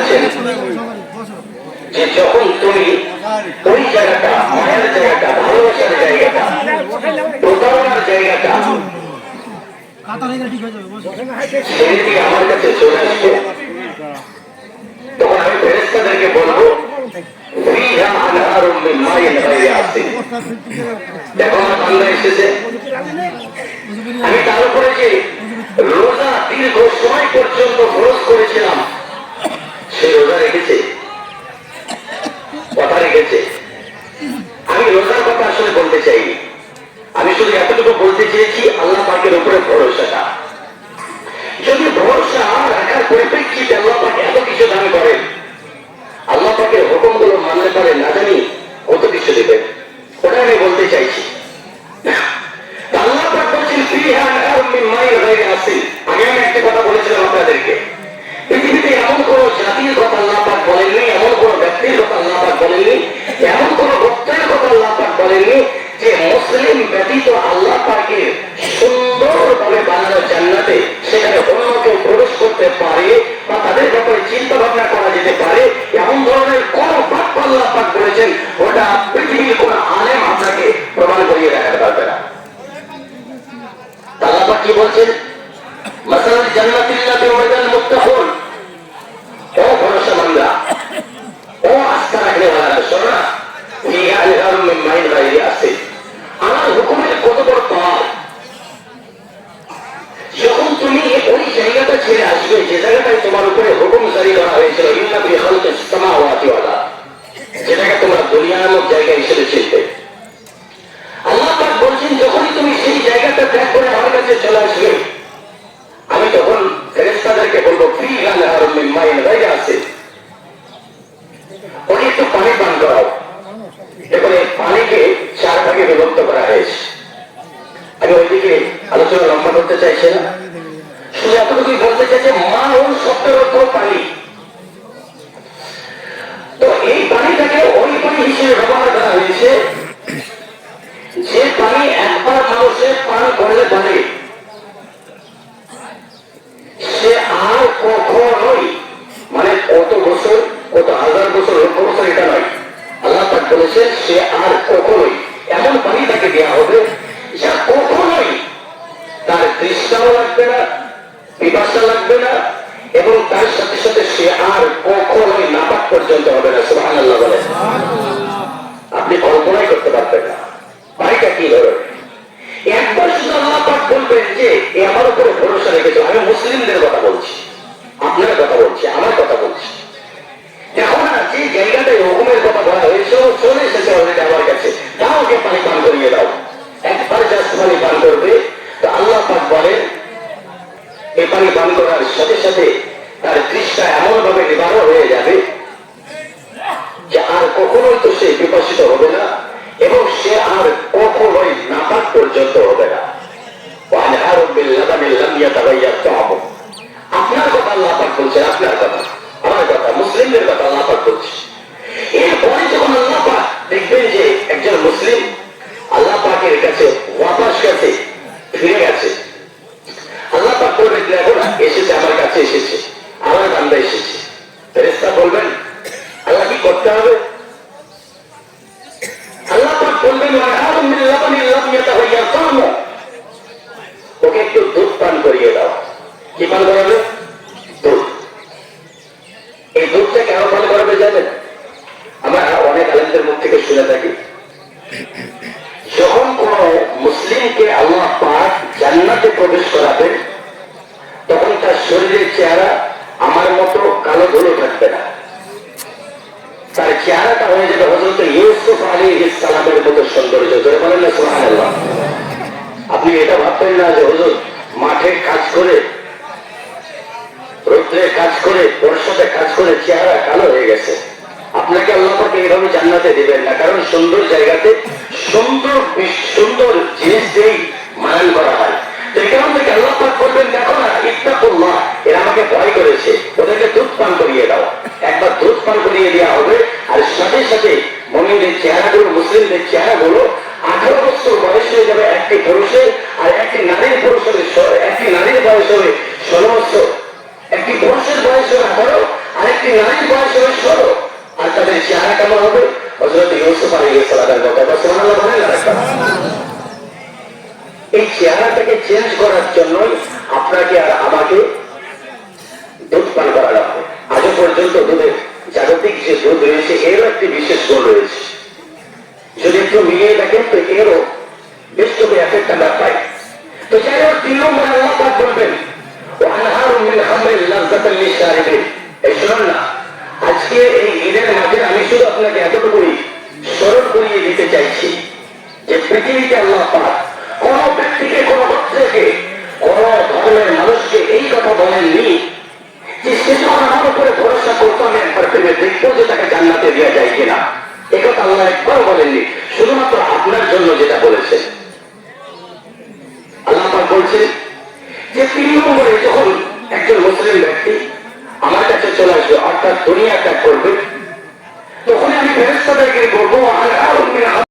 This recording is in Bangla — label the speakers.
Speaker 1: বলছেন যে যখন তুমি ওই জায়গাটা, মায়ের জায়গাটা, ভালোবাসার জায়গাটা, প্রতারণার জায়গাটা সেদিকে আমার কাছে চলে আসবে, তখন আমি ফেরেশতাদেরকে বলবো দেখো আমার বান্দা এসেছে। আমি তার উপরে যে রোজা দীর্ঘ সময় পর্যন্ত ফরজ করেছিলাম, সে রোজা রেখেছে, কথা রেখেছে। আমি রোজার কথা আসলে বলতে চাইনি, আমি শুধু এতটুকু বলতে চেয়েছি আল্লাহ পাকের উপরে ভরসাটা। যদি ভরসা রাখার পরিপ্রেক্ষিতে আল্লাহ পাক এত কিছু দান করেন, আল্লাহ পাকের হুকুমগুলো মানতে পারে, না জানি কত কিছু দেবেন, ওটা আমি বলতে চাইছি। আল্লাহ পাক বলছেন ফিহা নাহারুম মিন মাইন গায়রি আসিল। আমি একটা কথা বলেছিলাম আপনাদেরকে, পৃথিবীতে এমন কোন জাতির কথা আল্লাহ পাক বলেননি, এমন কোন ব্যক্তির কথা আল্লাহ পাক বলেননি, এমন কোন বক্তার কথা আল্লাহ পাক বলেননি যে মুসলিম ব্যতীত আল্লাহ পাকের সুন্দরভাবে বানানো জান্নাতে সেখানে অন্য কেউ প্রবেশ করতে পারে বা তাদের ব্যাপারে চিন্তা ভাবনা করা যেতে পারে, এমন ধরনের কোন বাক্য আল্লাহ পাক বলেছেন ওটা পৃথিবীর কোন আলেম আপনাকে প্রমাণ করিয়ে দেখাতে পারবে না। আল্লাহ পাক কি বলছেন? মাসাল জান্নাতিল্লাতি ওয়াদাল মুত্তাকুন। ও ভরসামন্দরা, ও আস্থা রাখনেওয়ালারা, শোনো না, ফিহা আনহারুম মিন মাইন গায়রি আসিল। আমার হুকুমের কত বড় পাওয়ার। যখন তুমি ওই জায়গাটা ছেড়ে আসবে যে জায়গাটায় তোমার উপরে হুকুম জারি করা হয়েছিল, ইন্না ফি খালকিস সামাওয়াতি ওয়াল আরদ, যেটাকে তোমরা দুনিয়া নামক জায়গা হিসেবে চিনতে, আল্লাহ পাক বলছেন যখনই তুমি সেই জায়গাটা ত্যাগ করে আমার কাছে চলে আসবে, আমি তখন ফেরেশতাদেরকে বলবো ফিহা নাহারুম মিন মাইন গায়রি আসিল, ওকে একটু পানি পান করাও। দেখুন এই পানিকে 4 ভাগে বিভক্ত করা হয়েছে। আমি ওইদিকে আলোচনা লম্বা করতে চাইছি না, শুধু এতটুকুই বলতে চাইছে মা ও শব্দের অর্থ পানি। তো এই পানিটাকে ওই পানি হিসেবে ব্যবহার করা হয়েছে যে পানি একবার মানুষের পান করলে পারে সে আর কখনোই, মানে কত বছর, কত হাজার বছর, লক্ষ বছর, এটা নয়, আল্লাহ পাক বলেছেন সে আর কখনোই এমন পানি তাকে দেওয়া হবে যা কখনোই তার তৃষ্ণাও লাগবে না, পিপাসা লাগবে না, এবং তার সাথে সাথে সে আর কখনোই নাপাক পর্যন্ত হবে না। সুবহানাল্লাহ বলেন। আপনি কল্পনাই করতে পারবেন না পানিটা কি ধরনের। একবার শুধু আল্লাহ পাক বলবেন যে এ আমার উপরে ভরসা রেখেছে। আমি মুসলিমদের কথা বলছি, আপনার কথা বলছি, আমার কথা বলছি। দেখো না, যে জায়গাটায় হুকুমের কথা বলা হয়েছে চলে এসেছে অলরেডি আমার কাছে, তাও ওকে পানি পান করিয়ে দাও। একবার জাস্ট পানি পান করবে, তো আল্লাহ পাক বলেন এই পানি পান করার সাথে সাথে তার তৃষ্ণা এমন ভাবে নিবারণ হয়ে যাবে যে আর কখনোই তো সে বিকশিত হবে না এবং সে আর কখনোই নাপাক পর্যন্ত হবে না। আপনার কথা আল্লাহ পাক বলছেন, আপনার কথা, আমার কথা, মুসলিমদের কথা আল্লাহ পাক বলছে। এরপরে যখন আল্লাহ পাক দেখবেন যে একজন মুসলিম আল্লাহ পাকের কাছে ওয়াপাস কাছে ফিরে গেছে, আল্লাহ পাক বলবেন দেখো না এসেছে, আমার কাছে এসেছে, আমার বান্দা এসেছে। ফেরেশতা বলবেন আল্লাহ কি করতে হবে? আল্লাহ পাক বলবেন ওকে একটু দুধ পান করিয়ে দাও। কি পান করাবে? দুধ। এই দুধটা কেন পান করাবে জানেন? আমরা অনেক আলেমদের মুখ থেকে শুনে থাকি, যখন কোন মুসলিমকে আল্লাহ পাক জান্নাতে প্রবেশ করাবেন তখন তার শরীরের চেহারা আমার মতো কালো ধুলো থাকবে না, তার চেহারাটা হয়ে যাবে হযরত ইউসুফ আলাইহিস সালামের মতো সৌন্দর্য। জোরে বলেন না সুবহানাল্লাহ। আপনি এটা ভাববেন না যে হুজুর মাঠে কাজ করে, রৌদ্রে কাজ করে, বর্ষাতে কাজ করে চেহারা কালো হয়ে গেছে। আপনাকে আল্লাহ পাক এইভাবে জান্নাতে দিবেন না, কারণ সুন্দর জায়গাতে সুন্দর সুন্দর জিনিস দিয়েই মানান করা হয়। তো এই কারণ থেকে আল্লাহ পাক বলবেন দেখো না ইত্তাকুল্লাহ, এরা আমাকে ভয় করেছে, ওদেরকে দুধ পান করিয়ে দাও। একবার দুধ পান করিয়ে দেওয়া হবে আর সাথে সাথে মুমিনদের চেহারাগুলো, মুসলিমদের চেহারাগুলো 18 বছর বয়স হয়ে যাবে একটি পুরুষের, আর একটি নারীর বয়স হবে 16 বছর, একটি পুরুষের বয়স হবে 18 আর একটি একটি নারীর বয়স হবে 16, আর তাদের চেহারা কেমন হবে? হযরত ইউসুফ আলাইহিস সালামের মতো। সুবহানাল্লাহ বলেন না? এই চেহারাটাকে চেঞ্জ করার জন্যই আপনাকে আর আমাকে দুধ পান করা লাগবে। আজও পর্যন্ত দুধের জাগতিক যে দুধ রয়েছে এরও একটি বিশেষ গুণ রয়েছে, যদি একটু মিলিয়ে দেখেন তো এরও বেশ কিছু এফেক্ট আমরা পাই। তো যাই হোক, 3 নম্বর আল্লাহ পাক বলবেন ওয়ানহারুম মিন খামরিন লাযযাতান লিশারিবিন। এই শুনুন না, আজকে এই ঈদের মাঝে আমি শুধু আপনাকে এতটুকুই স্মরণ করিয়ে দিতে চাইছি যে পৃথিবীতে আল্লাহ পাক কোন ব্যক্তিকে, কোন গোত্রকে, কোন ধর্মের মানুষকে এই কথা বলেননি যে সে যখন আমার উপরে ভরসা করতো আমি একবার ভেবে দেখবো যে তাকে জান্নাতে দেওয়া যায় কিনা। এ কথা আল্লাহ একবার বলেননি, শুধুমাত্র আপনার জন্য যেটা বলেছেন। আল্লাহ পাক বলছেন যে 3 নম্বরে যখন একজন মুসলিম ব্যক্তি আমার কাছে চলে আসবে, অর্থাৎ দুনিয়া ত্যাগ করবে, তখন আমি ফেরেশতাদেরকে বলবো